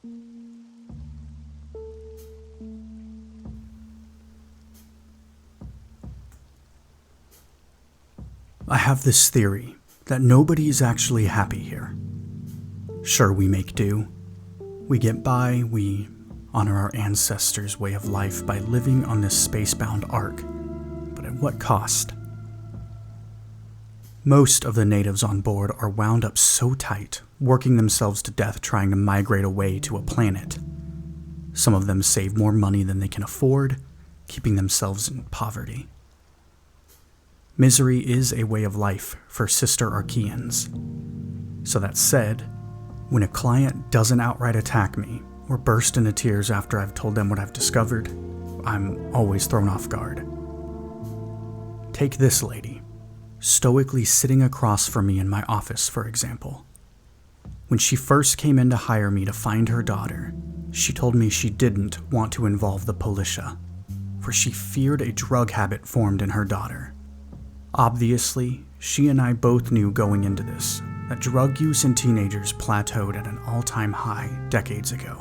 I have this theory that nobody is actually happy here. Sure, we make do. We get by, we honor our ancestors' way of life by living on this space-bound ark, but at what cost? Most of the natives on board are wound up so tight, working themselves to death trying to migrate away to a planet. Some of them save more money than they can afford, keeping themselves in poverty. Misery is a way of life for sister Archeans. So that said, when a client doesn't outright attack me or burst into tears after I've told them what I've discovered, I'm always thrown off guard. Take this lady, stoically sitting across from me in my office, for example. When she first came in to hire me to find her daughter, she told me she didn't want to involve the Politia, for she feared a drug habit formed in her daughter. Obviously, she and I both knew going into this that drug use in teenagers plateaued at an all-time high decades ago.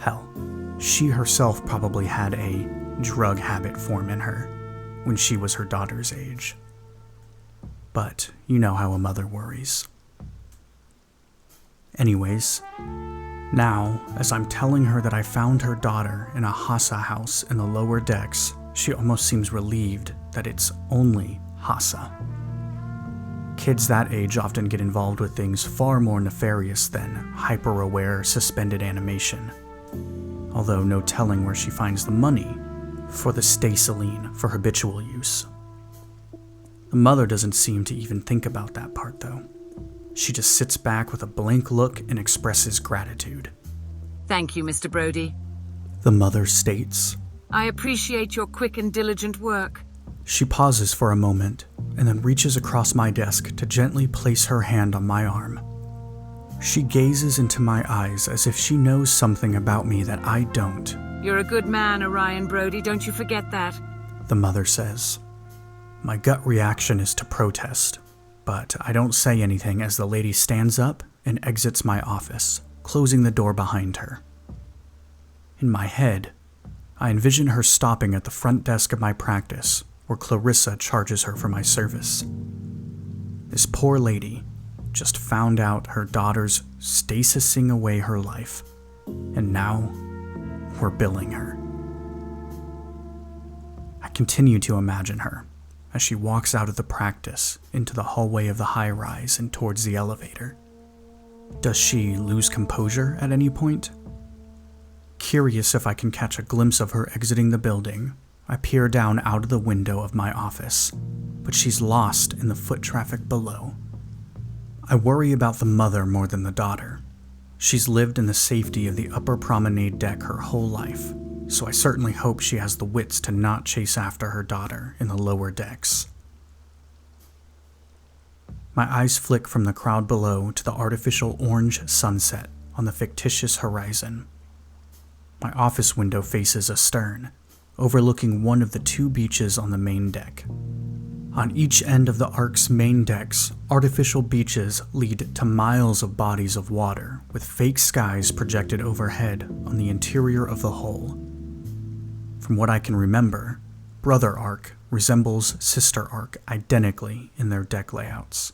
Hell, she herself probably had a drug habit form in her when she was her daughter's age. But you know how a mother worries. Anyways, now, as I'm telling her that I found her daughter in a Hassa house in the lower decks, she almost seems relieved that it's only Hassa. Kids that age often get involved with things far more nefarious than hyper-aware suspended animation. Although no telling where she finds the money for the stasaline for habitual use. The mother doesn't seem to even think about that part though. She just sits back with a blank look and expresses gratitude. Thank you, Mr. Brody. The mother states. I appreciate your quick and diligent work. She pauses for a moment and then reaches across my desk to gently place her hand on my arm. She gazes into my eyes as if she knows something about me that I don't. You're a good man, Orion Brody, don't you forget that. The mother says. My gut reaction is to protest, but I don't say anything as the lady stands up and exits my office, closing the door behind her. In my head, I envision her stopping at the front desk of my practice, where Clarissa charges her for my service. This poor lady just found out her daughter's stasising away her life, and now we're billing her. I continue to imagine her as she walks out of the practice into the hallway of the high-rise and towards the elevator. Does she lose composure at any point? Curious if I can catch a glimpse of her exiting the building, I peer down out of the window of my office, but she's lost in the foot traffic below. I worry about the mother more than the daughter. She's lived in the safety of the upper promenade deck her whole life, so I certainly hope she has the wits to not chase after her daughter in the lower decks. My eyes flick from the crowd below to the artificial orange sunset on the fictitious horizon. My office window faces astern, overlooking one of the two beaches on the main deck. On each end of the Ark's main decks, artificial beaches lead to miles of bodies of water, with fake skies projected overhead on the interior of the hull. From what I can remember, Brother Ark resembles Sister Ark identically in their deck layouts.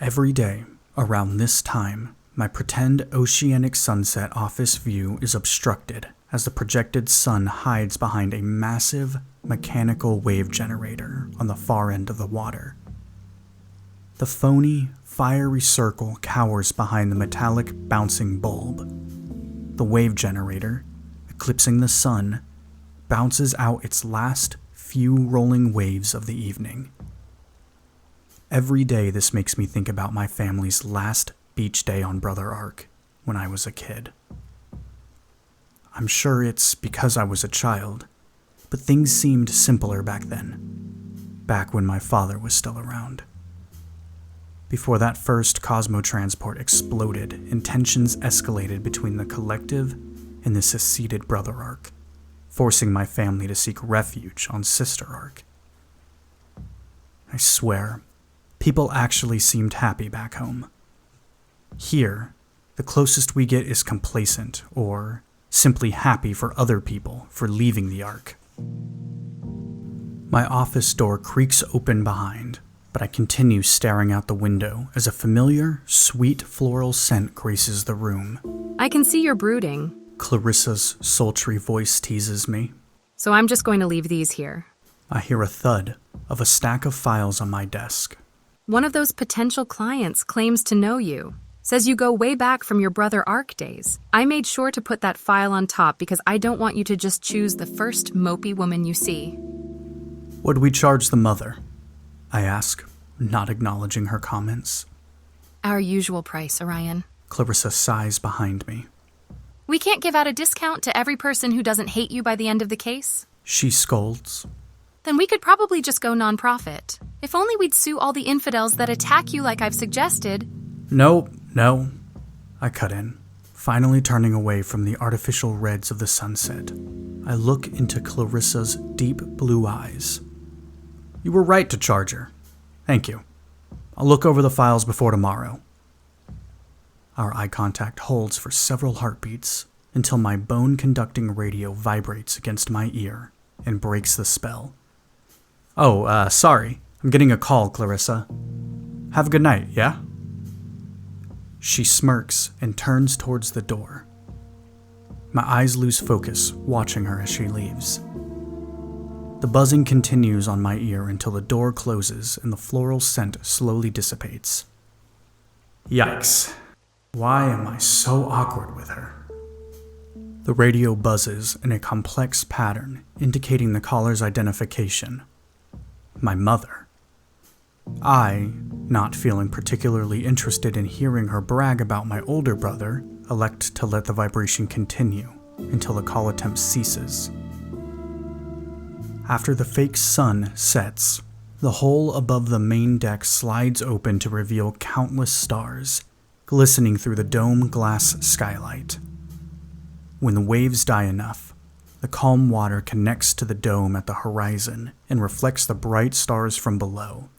Every day, around this time, my pretend oceanic sunset office view is obstructed as the projected sun hides behind a massive mechanical wave generator on the far end of the water. The phony, fiery circle cowers behind the metallic bouncing bulb. The wave generator, eclipsing the sun, bounces out its last few rolling waves of the evening. Every day this makes me think about my family's last beach day on Brother Ark when I was a kid. I'm sure it's because I was a child, but things seemed simpler back then, back when my father was still around. Before that first cosmotransport exploded and tensions escalated between the collective and the seceded Brother Ark, forcing my family to seek refuge on Sister Ark. I swear, people actually seemed happy back home. Here, The closest we get is complacent, or simply happy for other people for leaving the Ark. My office door creaks open behind, but I continue staring out the window as a familiar, sweet floral scent graces the room. I can see you're brooding. Clarissa's sultry voice teases me. So I'm just going to leave these here. I hear a thud of a stack of files on my desk. One of those potential clients claims to know you. Says you go way back from your brother Ark days. I made sure to put that file on top because I don't want you to just choose the first mopey woman you see. What do we charge the mother? I ask, not acknowledging her comments. Our usual price, Orion. Clarissa sighs behind me. We can't give out a discount to every person who doesn't hate you by the end of the case. She scolds. Then we could probably just go nonprofit. If only we'd sue all the infidels that attack you like I've suggested. No. I cut in, finally turning away from the artificial reds of the sunset. I look into Clarissa's deep blue eyes. You were right to charge her. Thank you. I'll look over the files before tomorrow. Our eye contact holds for several heartbeats until my bone-conducting radio vibrates against my ear and breaks the spell. Oh, sorry. I'm getting a call, Clarissa. Have a good night, yeah? She smirks and turns towards the door. My eyes lose focus, watching her as she leaves. The buzzing continues on my ear until the door closes and the floral scent slowly dissipates. Yikes. Why am I so awkward with her? The radio buzzes in a complex pattern, indicating the caller's identification. My mother. I, not feeling particularly interested in hearing her brag about my older brother, elect to let the vibration continue until the call attempt ceases. After the fake sun sets, the hole above the main deck slides open to reveal countless stars, glistening through the dome glass skylight. When the waves die enough, the calm water connects to the dome at the horizon and reflects the bright stars from below,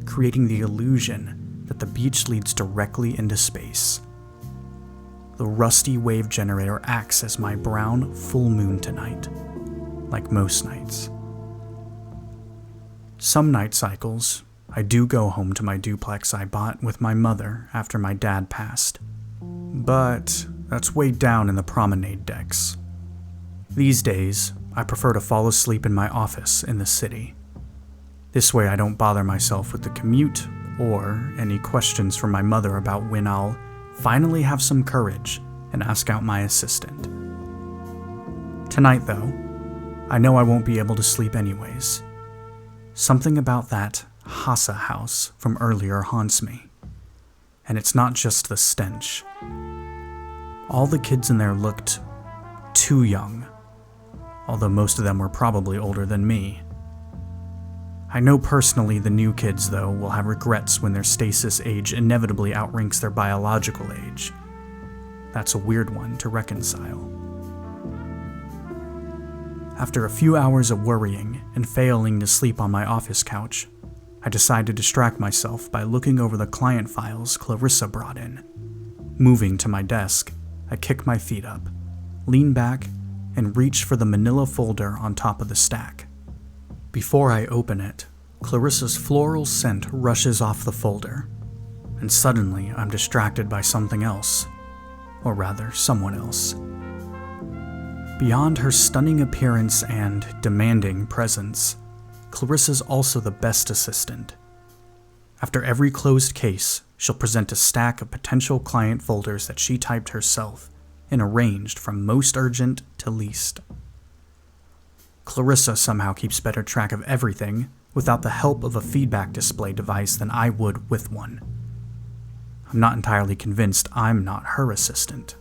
creating the illusion that the beach leads directly into space. The rusty wave generator acts as my brown full moon tonight, like most nights. Some night cycles, I do go home to my duplex I bought with my mother after my dad passed, but that's way down in the promenade decks. These days, I prefer to fall asleep in my office in the city. This way I don't bother myself with the commute or any questions from my mother about when I'll finally have some courage and ask out my assistant. Tonight, though, I know I won't be able to sleep anyways. Something about that Hassa house from earlier haunts me. And it's not just the stench. All the kids in there looked too young, although most of them were probably older than me. I know personally the new kids, though, will have regrets when their stasis age inevitably outranks their biological age. That's a weird one to reconcile. After a few hours of worrying and failing to sleep on my office couch, I decide to distract myself by looking over the client files Clarissa brought in. Moving to my desk, I kick my feet up, lean back, and reach for the manila folder on top of the stack. Before I open it, Clarissa's floral scent rushes off the folder, and suddenly I'm distracted by something else, or rather, someone else. Beyond her stunning appearance and demanding presence, Clarissa's also the best assistant. After every closed case, she'll present a stack of potential client folders that she typed herself and arranged from most urgent to least. Clarissa somehow keeps better track of everything without the help of a feedback display device than I would with one. I'm not entirely convinced I'm not her assistant.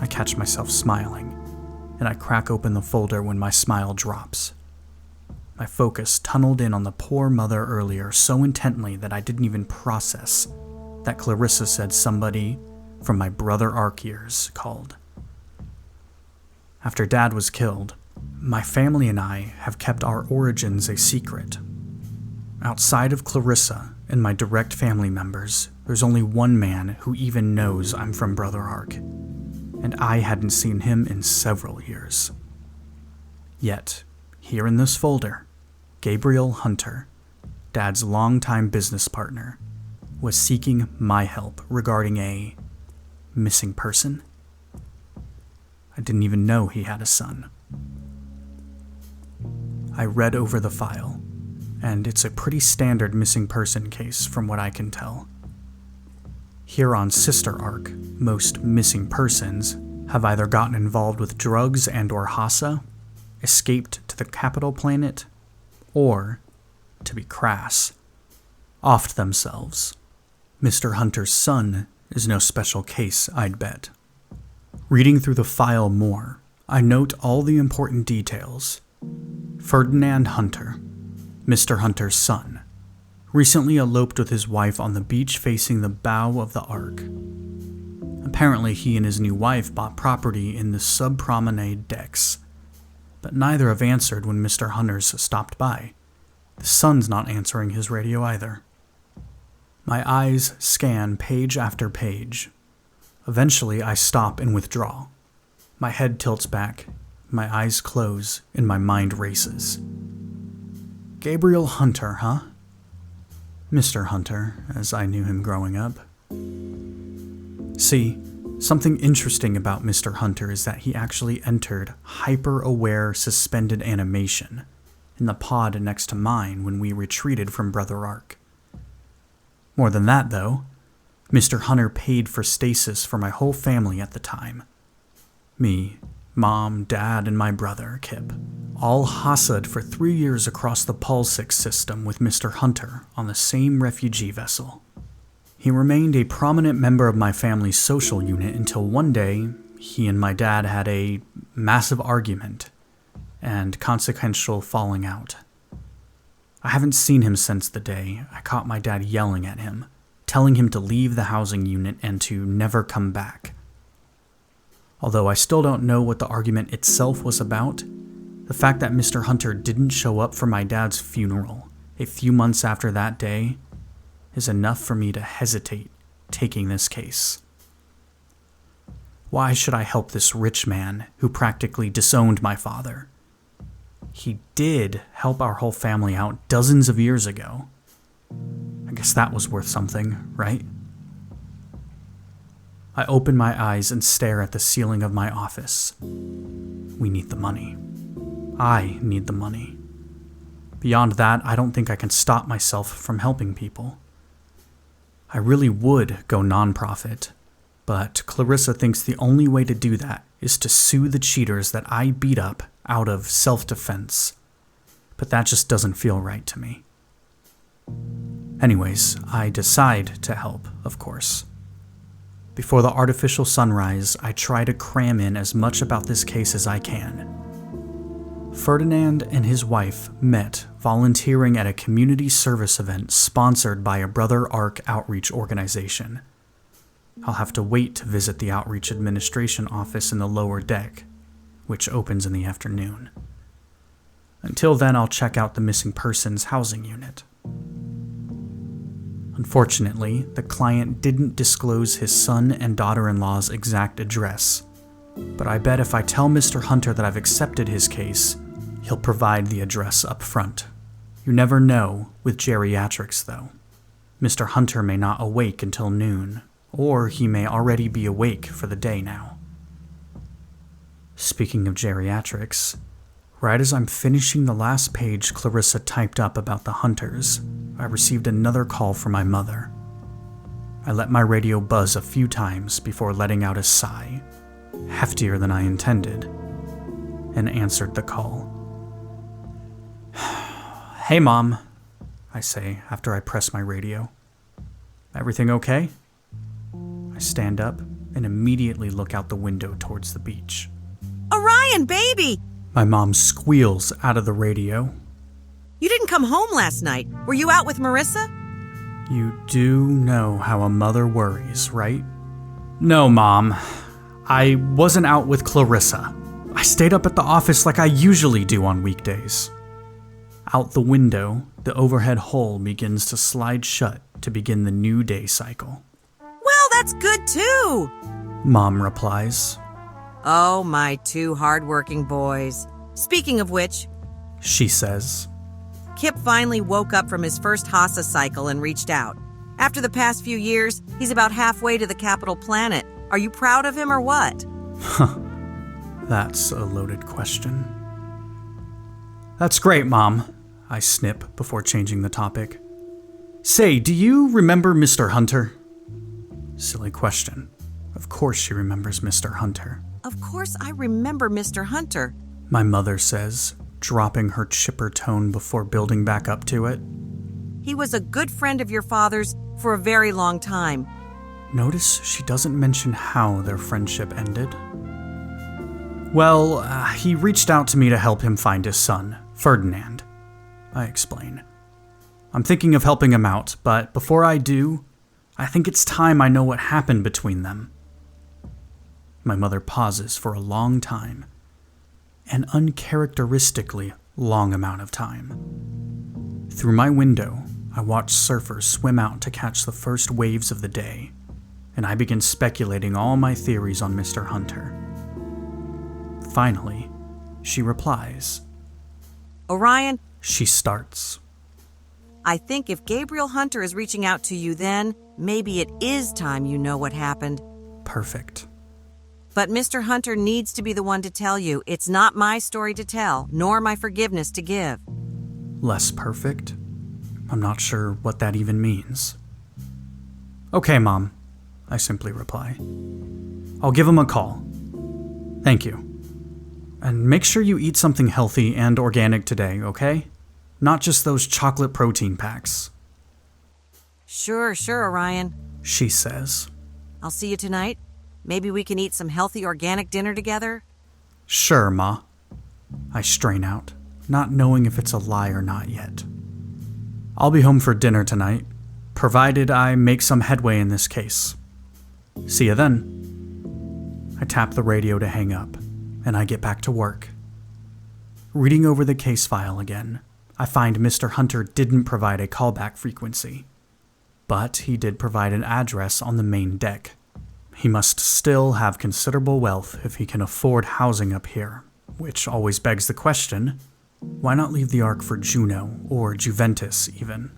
I catch myself smiling, and I crack open the folder when my smile drops. My focus tunneled in on the poor mother earlier so intently that I didn't even process that Clarissa said somebody from my brother Ark years called. After Dad was killed, my family and I have kept our origins a secret. Outside of Clarissa and my direct family members, There's only one man who even knows I'm from Brother Ark, and I hadn't seen him in several years. Yet, here in this folder, Gabriel Hunter, Dad's longtime business partner, was seeking my help regarding a missing person. I didn't even know he had a son. I read over the file, and it's a pretty standard missing person case from what I can tell. Here on Sister Ark, most missing persons have either gotten involved with drugs and/or Hassa, escaped to the capital planet, or, to be crass, offed themselves. Mr. Hunter's son is no special case, I'd bet. Reading through the file more, I note all the important details. Ferdinand Hunter, Mr. Hunter's son, recently eloped with his wife on the beach facing the bow of the Ark. Apparently he and his new wife bought property in the sub-promenade decks, but neither have answered when Mr. Hunter's stopped by. The son's not answering his radio either. My eyes scan page after page. Eventually, I stop and withdraw. My head tilts back, my eyes close, and my mind races. Gabriel Hunter, huh? Mr. Hunter, as I knew him growing up. See, something interesting about Mr. Hunter is that he actually entered hyper-aware suspended animation in the pod next to mine when we retreated from Brother Ark. More than that, though, Mr. Hunter paid for stasis for my whole family at the time. Me, Mom, Dad, and my brother, Kip, all Hassa'd for 3 years across the Polsix system with Mr. Hunter on the same refugee vessel. He remained a prominent member of my family's social unit until one day he and my dad had a massive argument and consequential falling out. I haven't seen him since the day I caught my dad yelling at him, telling him to leave the housing unit and to never come back. Although I still don't know what the argument itself was about, the fact that Mr. Hunter didn't show up for my dad's funeral a few months after that day is enough for me to hesitate taking this case. Why should I help this rich man who practically disowned my father? He did help our whole family out dozens of years ago. I guess that was worth something, right? I open my eyes and stare at the ceiling of my office. We need the money. I need the money. Beyond that, I don't think I can stop myself from helping people. I really would go nonprofit, but Clarissa thinks the only way to do that is to sue the cheaters that I beat up out of self-defense. But that just doesn't feel right to me. Anyways, I decide to help, of course. Before the artificial sunrise, I try to cram in as much about this case as I can. Ferdinand and his wife met volunteering at a community service event sponsored by a Brother Ark outreach organization. I'll have to wait to visit the outreach administration office in the lower deck, which opens in the afternoon. Until then, I'll check out the missing persons housing unit. Unfortunately, the client didn't disclose his son and daughter-in-law's exact address, but I bet if I tell Mr. Hunter that I've accepted his case, he'll provide the address up front. You never know with geriatrics, though. Mr. Hunter may not awake until noon, or he may already be awake for the day now. Speaking of geriatrics, right as I'm finishing the last page Clarissa typed up about the Hunters, I received another call from my mother. I let my radio buzz a few times before letting out a sigh, heftier than I intended, and answered the call. "Hey, Mom," I say after I press my radio. "Everything okay?" I stand up and immediately look out the window towards the beach. Orion, baby! My mom squeals out of the radio. You didn't come home last night. Were you out with Marissa? You do know how a mother worries, right? No, Mom. I wasn't out with Clarissa. I stayed up at the office like I usually do on weekdays. Out the window, the overhead hull begins to slide shut to begin the new day cycle. Well, that's good too. Mom replies. Oh, my two hardworking boys. Speaking of which, She says. Kip finally woke up from his first Hassa cycle and reached out. After the past few years, he's about halfway to the capital planet. Are you proud of him or what? That's a loaded question. That's great, Mom, I snip before changing the topic. Say, do you remember Mr. Hunter? Silly question. Of course she remembers Mr. Hunter. Of course I remember Mr. Hunter. My mother says, dropping her chipper tone before building back up to it. He was a good friend of your father's for a very long time. Notice she doesn't mention how their friendship ended. Well, he reached out to me to help him find his son, Ferdinand. I explain. I'm thinking of helping him out, but before I do, I think it's time I know what happened between them. My mother pauses for a long time, an uncharacteristically long amount of time. Through my window, I watch surfers swim out to catch the first waves of the day, and I begin speculating all my theories on Mr. Hunter. Finally, she replies. Orion, She starts. I think if Gabriel Hunter is reaching out to you then, maybe it is time you know what happened. Perfect. But Mr. Hunter needs to be the one to tell you. It's not my story to tell, nor my forgiveness to give. Less perfect? I'm not sure what that even means. Okay, Mom, I simply reply. I'll give him a call. Thank you. And make sure you eat something healthy and organic today, okay? Not just those chocolate protein packs. Sure, Orion. She says. I'll see you tonight. Maybe we can eat some healthy organic dinner together? Sure, Ma. I strain out, not knowing if it's a lie or not yet. I'll be home for dinner tonight, provided I make some headway in this case. See you then. I tap the radio to hang up, and I get back to work. Reading over the case file again, I find Mr. Hunter didn't provide a callback frequency, but he did provide an address on the main deck. He must still have considerable wealth if he can afford housing up here, which always begs the question, why not leave the Ark for Juno, or Juventus even?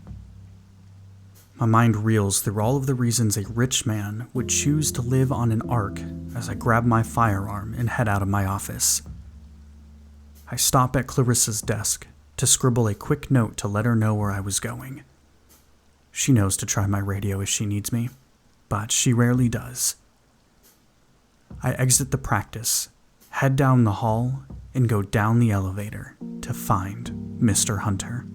My mind reels through all of the reasons a rich man would choose to live on an Ark as I grab my firearm and head out of my office. I stop at Clarissa's desk to scribble a quick note to let her know where I was going. She knows to try my radio if she needs me, but she rarely does. I exit the practice, head down the hall, and go down the elevator to find Mr. Hunter.